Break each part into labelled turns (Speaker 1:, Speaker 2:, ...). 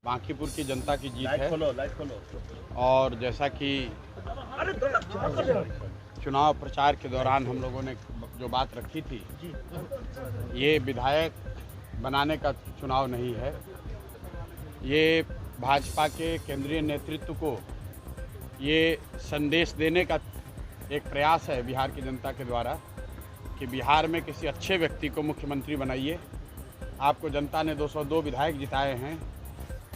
Speaker 1: बांकीपुर की जनता की जीत है। और जैसा कि चुनाव प्रचार के दौरान हम लोगों ने जो बात रखी थी, ये विधायक बनाने का चुनाव नहीं है। ये भाजपा के केंद्रीय नेतृत्व को ये संदेश देने का एक प्रयास है बिहार की जनता के द्वारा कि बिहार में किसी अच्छे व्यक्ति को मुख्यमंत्री बनाइए। आपको जनता ने 202 विधायक जिताए हैं।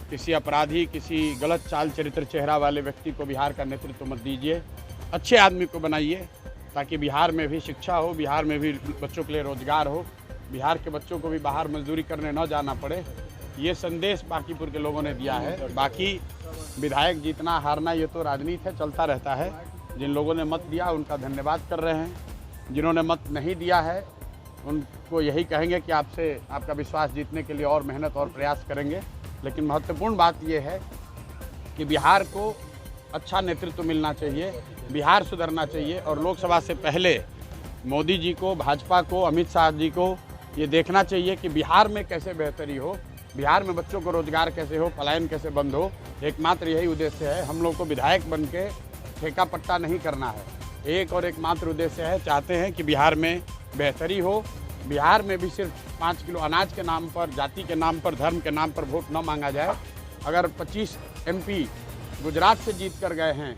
Speaker 1: किसी अपराधी, किसी गलत चाल चरित्र चेहरा वाले व्यक्ति को बिहार का नेतृत्व मत दीजिए। अच्छे आदमी को बनाइए ताकि बिहार में भी शिक्षा हो, बिहार में भी बच्चों के लिए रोजगार हो, बिहार के बच्चों को भी बाहर मजदूरी करने न जाना पड़े। ये संदेश बांकीपुर के लोगों ने दिया है। बाकी विधायक जीतना हारना ये तो राजनीति है, चलता रहता है। जिन लोगों ने मत दिया उनका धन्यवाद कर रहे हैं। जिन्होंने मत नहीं दिया है उनको यही कहेंगे कि आपसे आपका विश्वास जीतने के लिए और मेहनत और प्रयास करेंगे। लेकिन महत्वपूर्ण बात यह है कि बिहार को अच्छा नेतृत्व मिलना चाहिए, बिहार सुधरना चाहिए। और लोकसभा से पहले मोदी जी को, भाजपा को, अमित शाह जी को ये देखना चाहिए कि बिहार में कैसे बेहतरी हो, बिहार में बच्चों को रोजगार कैसे हो, पलायन कैसे बंद हो। एकमात्र यही उद्देश्य है। हम लोग को विधायक बन के ठेका पट्टा नहीं करना है। एक और एकमात्र उद्देश्य है, चाहते हैं कि बिहार में बेहतरी हो। बिहार में भी सिर्फ 5 किलो अनाज के नाम पर, जाति के नाम पर, धर्म के नाम पर वोट न मांगा जाए। अगर 25 MP गुजरात से जीत कर गए हैं,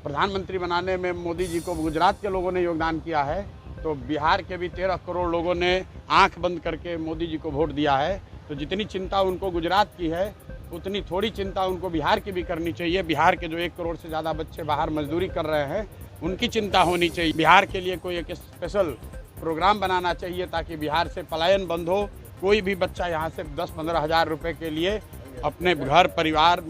Speaker 1: प्रधानमंत्री बनाने में मोदी जी को गुजरात के लोगों ने योगदान किया है, तो बिहार के भी 13 करोड़ लोगों ने आंख बंद करके मोदी जी को वोट दिया है। तो जितनी चिंता उनको गुजरात की है उतनी थोड़ी चिंता उनको बिहार की भी करनी चाहिए। बिहार के जो 1 करोड़ से ज़्यादा बच्चे बाहर मजदूरी कर रहे हैं उनकी चिंता होनी चाहिए। बिहार के लिए कोई एक स्पेशल प्रोग्राम बनाना चाहिए ताकि बिहार से पलायन बंद हो। कोई भी बच्चा यहाँ से 10-15 हज़ार रुपये के लिए अपने घर, परिवार,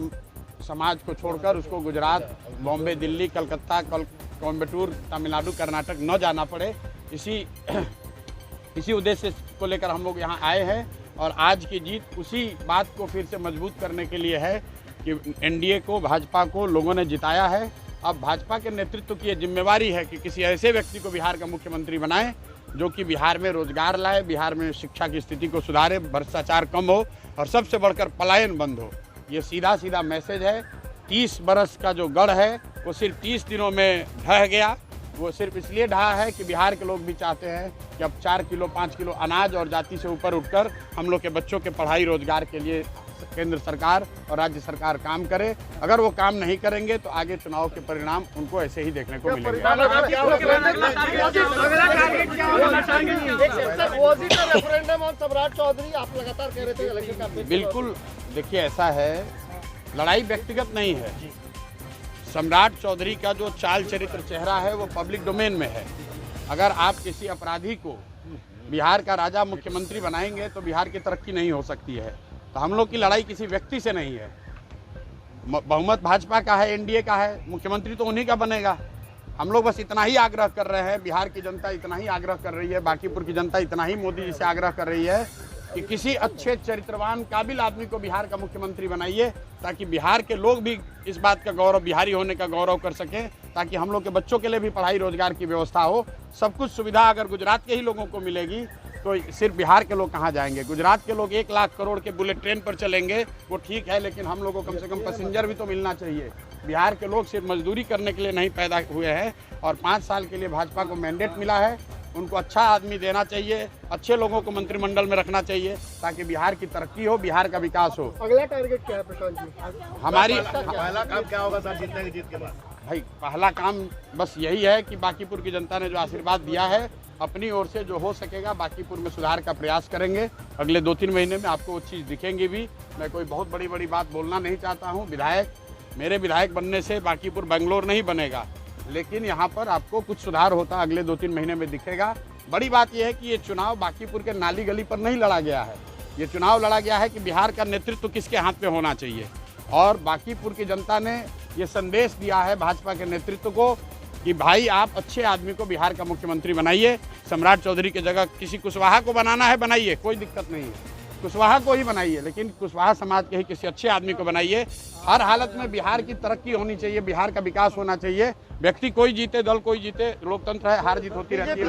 Speaker 1: समाज को छोड़कर उसको गुजरात, बॉम्बे, दिल्ली, कलकत्ता, कोयम्बटूर, तमिलनाडु, कर्नाटक न जाना पड़े। इसी उद्देश्य को लेकर हम लोग यहाँ आए हैं। और आज की जीत उसी बात को फिर से मजबूत करने के लिए है कि NDA को, भाजपा को लोगों ने जिताया है। अब भाजपा के नेतृत्व की ये जिम्मेवारी है कि किसी ऐसे व्यक्ति को बिहार का मुख्यमंत्री बनाएं जो कि बिहार में रोजगार लाए, बिहार में शिक्षा की स्थिति को सुधारे, भ्रष्टाचार कम हो और सबसे बढ़कर पलायन बंद हो। ये सीधा सीधा मैसेज है। 30 बरस का जो गढ़ है वो सिर्फ 30 दिनों में ढह गया। वो सिर्फ इसलिए ढहा है कि बिहार के लोग भी चाहते हैं कि अब 4 किलो 5 किलो अनाज और जाति से ऊपर उठकर हम लोग के बच्चों के पढ़ाई रोजगार के लिए केंद्र सरकार और राज्य सरकार काम करे। अगर वो काम नहीं करेंगे तो आगे चुनाव के परिणाम उनको ऐसे ही देखने को मिलेंगे। बिल्कुल, देखिए ऐसा है, लड़ाई व्यक्तिगत नहीं है। सम्राट चौधरी का जो चाल चरित्र चेहरा है वो पब्लिक डोमेन में है। अगर आप किसी अपराधी को बिहार का राजा मुख्यमंत्री बनाएंगे तो बिहार की तरक्की नहीं हो सकती है। तो हम लोग की लड़ाई किसी व्यक्ति से नहीं है। बहुमत भाजपा का है, NDA का है, मुख्यमंत्री तो उन्हीं का बनेगा। हम लोग बस इतना ही आग्रह कर रहे हैं, बिहार की जनता इतना ही आग्रह कर रही है, बांकीपुर की जनता इतना ही मोदी जी से आग्रह कर रही है कि किसी अच्छे चरित्रवान काबिल आदमी को बिहार का मुख्यमंत्री बनाइए ताकि बिहार के लोग भी इस बात का गौरव, बिहारी होने का गौरव कर सकें, ताकि हम लोग के बच्चों के लिए भी पढ़ाई रोजगार की व्यवस्था हो। सब कुछ सुविधा अगर गुजरात के ही लोगों को मिलेगी तो सिर्फ बिहार के लोग कहाँ जाएंगे। गुजरात के लोग 1 लाख करोड़ के बुलेट ट्रेन पर चलेंगे, वो ठीक है, लेकिन हम लोगों को कम से कम पैसेंजर भी तो मिलना चाहिए। बिहार के लोग सिर्फ मजदूरी करने के लिए नहीं पैदा हुए हैं। और 5 साल के लिए भाजपा को मैंडेट मिला है, उनको अच्छा आदमी देना चाहिए, अच्छे लोगों को मंत्रिमंडल में रखना चाहिए ताकि बिहार की तरक्की हो, बिहार का विकास हो।
Speaker 2: अगला टारगेट क्या है प्रशांत जी?
Speaker 1: हमारी
Speaker 2: पहला काम क्या होगा सर जीतने की जीत के बाद?
Speaker 1: भाई पहला काम बस यही है कि बांकीपुर की जनता ने जो आशीर्वाद दिया है, अपनी ओर से जो हो सकेगा बांकीपुर में सुधार का प्रयास करेंगे। अगले 2-3 महीने में आपको वो चीज़ दिखेंगी भी। मैं कोई बहुत बड़ी बात बोलना नहीं चाहता हूँ। मेरे विधायक बनने से बांकीपुर बेंगलोर नहीं बनेगा, लेकिन यहाँ पर आपको कुछ सुधार होता अगले 2-3 महीने में दिखेगा। बड़ी बात यह है कि ये चुनाव बांकीपुर के नाली गली पर नहीं लड़ा गया है। ये चुनाव लड़ा गया है कि बिहार का नेतृत्व किसके हाथ पे होना चाहिए। और बांकीपुर की जनता ने ये संदेश दिया है भाजपा के नेतृत्व को कि भाई आप अच्छे आदमी को बिहार का मुख्यमंत्री बनाइए। सम्राट चौधरी की जगह किसी कुशवाहा को बनाना है बनाइए, कोई दिक्कत नहीं है, कुशवाहा को ही बनाइए, लेकिन कुशवाहा समाज के ही किसी अच्छे आदमी को बनाइए। हर हालत में बिहार की तरक्की होनी चाहिए, बिहार का विकास होना चाहिए। व्यक्ति कोई जीते, दल कोई जीते, लोकतंत्र है, हार जीत होती रहती है।